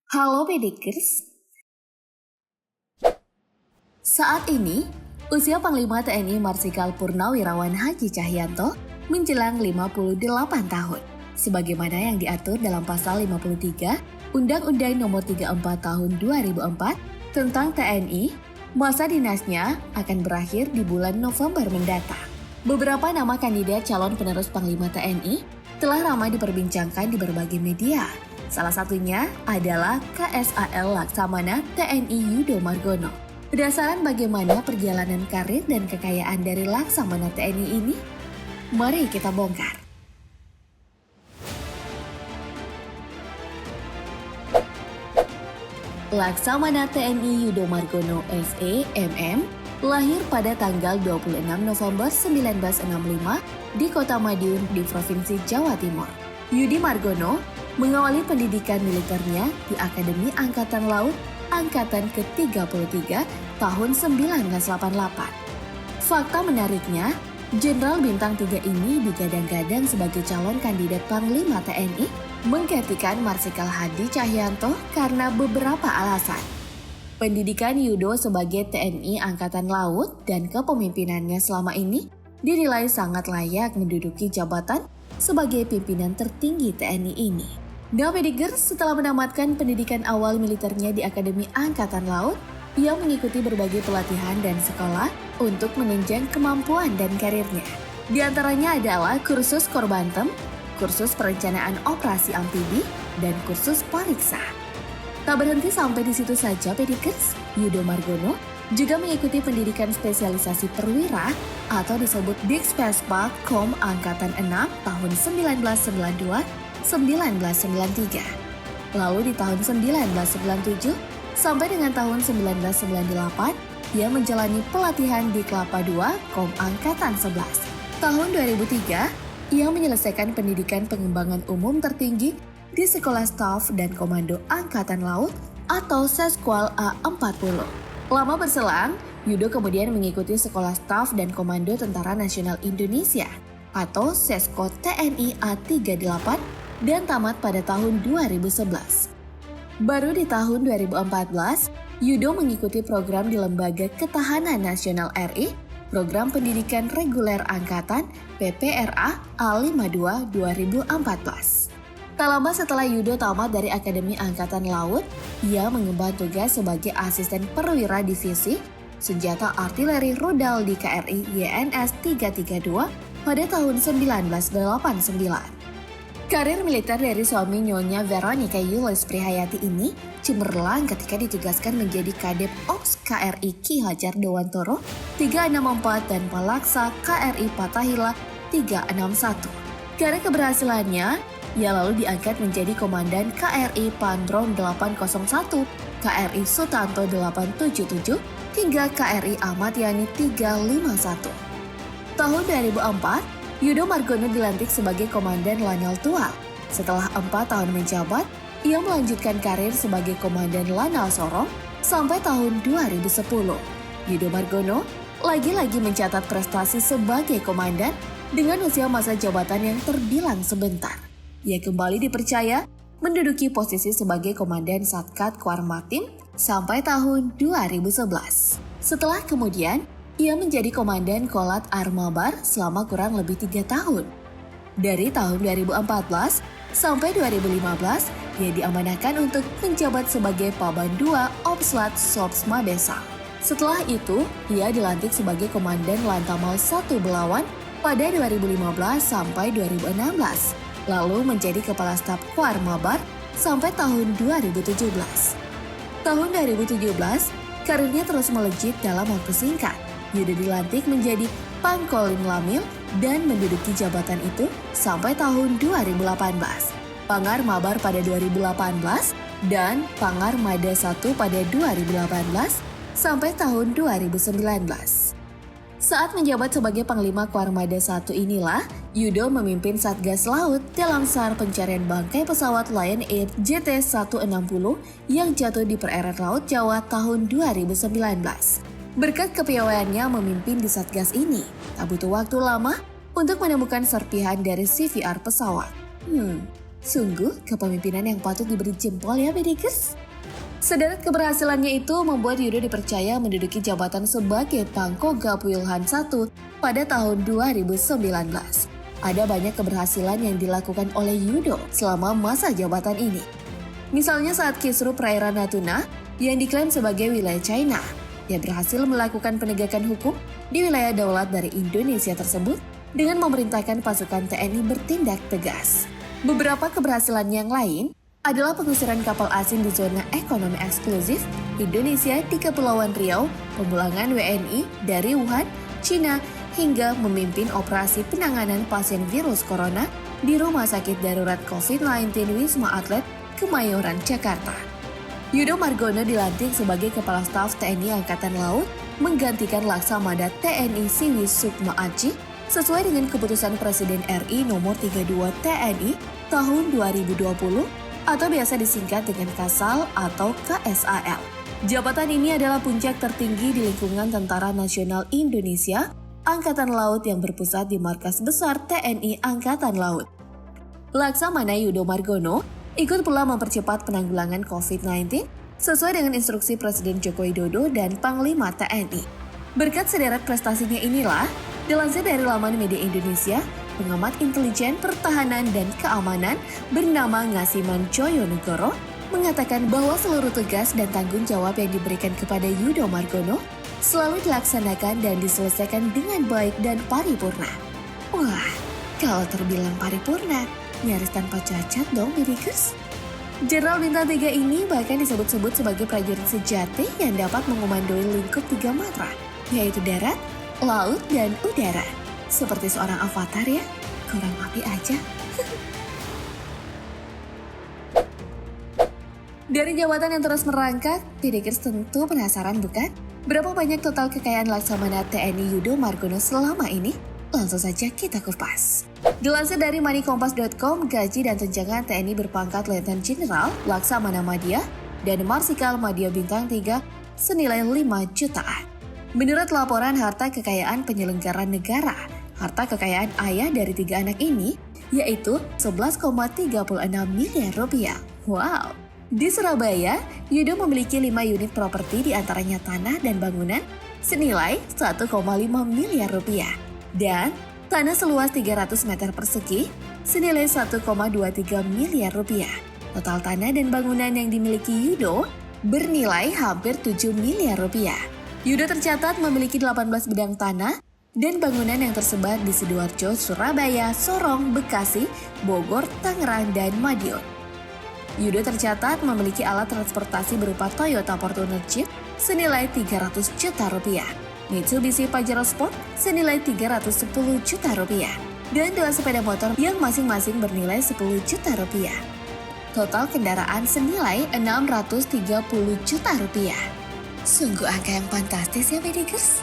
Halo Pedikers, saat ini usia Panglima TNI Marsikal Purnawirawan Haji Cahyanto menjelang 58 tahun. Sebagaimana yang diatur dalam pasal 53 Undang-Undang Nomor 34 Tahun 2004 tentang TNI, masa dinasnya akan berakhir di bulan November mendatang. Beberapa nama kandidat calon penerus Panglima TNI telah ramai diperbincangkan di berbagai media. Salah satunya adalah KSAL Laksamana TNI Yudo Margono. Berdasarkan bagaimana perjalanan karir dan kekayaan dari Laksamana TNI ini, mari kita bongkar. Laksamana TNI Yudo Margono SE MM lahir pada tanggal 26 November 1965 di Kota Madiun di Provinsi Jawa Timur. Yudi Margono mengawali pendidikan militernya di Akademi Angkatan Laut Angkatan ke-33 tahun 1988. Fakta menariknya, Jenderal Bintang 3 ini digadang-gadang sebagai calon kandidat Panglima TNI menggantikan Marsikal Hadi Cahyanto karena beberapa alasan. Pendidikan Yudo sebagai TNI Angkatan Laut dan kepemimpinannya selama ini dinilai sangat layak menduduki jabatan sebagai pimpinan tertinggi TNI ini. Pedikers, setelah menamatkan pendidikan awal militernya di Akademi Angkatan Laut, ia mengikuti berbagai pelatihan dan sekolah untuk menunjang kemampuan dan karirnya. Di antaranya adalah kursus Korbantem, kursus perencanaan operasi amfibi, dan kursus pariksa. Tak berhenti sampai di situ saja Pedikers, Yudo Margono juga mengikuti pendidikan spesialisasi perwira atau disebut Dikspespa Kom Angkatan 6 tahun 1992-1993. Lalu di tahun 1997 sampai dengan tahun 1998, ia menjalani pelatihan di Kelapa II Kom Angkatan 11. Tahun 2003, ia menyelesaikan pendidikan pengembangan umum tertinggi di Sekolah Staf dan Komando Angkatan Laut atau Seskwal A40. Lama berselang, Yudo kemudian mengikuti Sekolah Staf dan Komando Tentara Nasional Indonesia atau Sesko TNI A38 dan tamat pada tahun 2011. Baru di tahun 2014, Yudo mengikuti program di Lembaga Ketahanan Nasional RI, Program Pendidikan Reguler Angkatan PPRA A52 2014. Tak lama setelah Yudo tamat dari Akademi Angkatan Laut, ia mengemban tugas sebagai asisten perwira divisi senjata artileri rudal di KRI YNS 332 pada tahun 1989. Karir militer dari suami Nyonya Veronica Yulis Prihayati ini cemerlang ketika ditugaskan menjadi Kadep Ops KRI Ki Hajar Dewantoro 364 dan Palaksa KRI Patahila 361. Karena keberhasilannya, ia lalu diangkat menjadi Komandan KRI Pandron 801, KRI Sutanto 877, hingga KRI Ahmad Yani 351. Tahun 2004, Yudo Margono dilantik sebagai Komandan Lanal Tual. Setelah 4 tahun menjabat, ia melanjutkan karir sebagai Komandan Lanal Sorong sampai tahun 2010. Yudo Margono lagi-lagi mencatat prestasi sebagai komandan dengan usia masa jabatan yang terbilang sebentar. Ia kembali dipercaya menduduki posisi sebagai Komandan Satkat Kuarmatim sampai tahun 2011. Setelah kemudian, ia menjadi Komandan Kolat Armabar selama kurang lebih 3 tahun. Dari tahun 2014 sampai 2015, ia diamanahkan untuk menjabat sebagai Paban II Opslat Sops Mabesa. Setelah itu, ia dilantik sebagai Komandan Lantamal 1 Belawan pada 2015 sampai 2016. Lalu menjadi Kepala Staf Kuarmabar sampai tahun 2017. Tahun 2017, karirnya terus melejit dalam waktu singkat. Yudo dilantik menjadi Pangkolim Lamil dan menduduki jabatan itu sampai tahun 2018. Pangar Mabar pada 2018 dan Pangar Mada 1 pada 2018 sampai tahun 2019. Saat menjabat sebagai Panglima Kuarmada 1 inilah, Yudo memimpin Satgas Laut dalam SAR pencarian bangkai pesawat Lion Air JT-160 yang jatuh di perairan Laut Jawa tahun 2019. Berkat kepiawaiannya memimpin di Satgas ini, tak butuh waktu lama untuk menemukan serpihan dari CVR pesawat. Sungguh kepemimpinan yang patut diberi jempol ya Medikers. Sederet keberhasilannya itu membuat Yudo dipercaya menduduki jabatan sebagai Pangkoga Wilhan I pada tahun 2019. Ada banyak keberhasilan yang dilakukan oleh Yudo selama masa jabatan ini. Misalnya saat kisruh perairan Natuna yang diklaim sebagai wilayah China, ia berhasil melakukan penegakan hukum di wilayah daulat dari Indonesia tersebut dengan memerintahkan pasukan TNI bertindak tegas. Beberapa keberhasilan yang lain adalah pengusiran kapal asing di zona ekonomi eksklusif Indonesia di Kepulauan Riau, pemulangan WNI dari Wuhan, Cina, hingga memimpin operasi penanganan pasien virus corona di Rumah Sakit Darurat COVID-19 Wisma Atlet, Kemayoran, Jakarta. Yudo Margono dilantik sebagai Kepala Staf TNI Angkatan Laut menggantikan Laksamana TNI Siwi Sukma Aji sesuai dengan keputusan Presiden RI nomor 32 TNI tahun 2020 atau biasa disingkat dengan Kasal atau KSAL. Jabatan ini adalah puncak tertinggi di lingkungan Tentara Nasional Indonesia Angkatan Laut yang berpusat di Markas Besar TNI Angkatan Laut. Laksamana Yudo Margono ikut pula mempercepat penanggulangan COVID-19 sesuai dengan instruksi Presiden Joko Widodo dan Panglima TNI. Berkat sederet prestasinya inilah, dilansir dari laman media Indonesia, pengamat intelijen pertahanan dan keamanan bernama Ngasiman Joyonegoro mengatakan bahwa seluruh tugas dan tanggung jawab yang diberikan kepada Yudo Margono selalu dilaksanakan dan diselesaikan dengan baik dan paripurna. Wah, kalau terbilang paripurna, nyaris tanpa cacat dong, Medikers. Jenderal Bintang 3 ini bahkan disebut-sebut sebagai prajurit sejati yang dapat mengomandoi lingkup 3 matra, yaitu darat, laut, dan udara. Seperti seorang avatar ya, kurang api aja. Dari jabatan yang terus merangkak, Medikers tentu penasaran bukan? Berapa banyak total kekayaan Laksamana TNI Yudo Margono selama ini? Langsung saja kita kupas. Dilansir dari moneykompas.com, gaji dan tunjangan TNI berpangkat Letnan Jenderal Laksamana Madya dan Marsikal Madya Bintang 3 senilai 5 jutaan. Menurut laporan harta kekayaan penyelenggara negara, harta kekayaan ayah dari 3 anak ini yaitu 11,36 miliar rupiah. Wow! Di Surabaya, Yudo memiliki 5 unit properti diantaranya tanah dan bangunan senilai 1,5 miliar rupiah. Dan tanah seluas 300 meter persegi senilai 1,23 miliar rupiah. Total tanah dan bangunan yang dimiliki Yudo bernilai hampir 7 miliar rupiah. Yudo tercatat memiliki 18 bidang tanah dan bangunan yang tersebar di Sidoarjo, Surabaya, Sorong, Bekasi, Bogor, Tangerang, dan Madiun. Yudo tercatat memiliki alat transportasi berupa Toyota Fortuner Jeep senilai 300 juta rupiah, Mitsubishi Pajero Sport senilai 310 juta rupiah, dan 2 sepeda motor yang masing-masing bernilai 10 juta rupiah. Total kendaraan senilai 630 juta rupiah. Sungguh angka yang fantastis ya Medikers.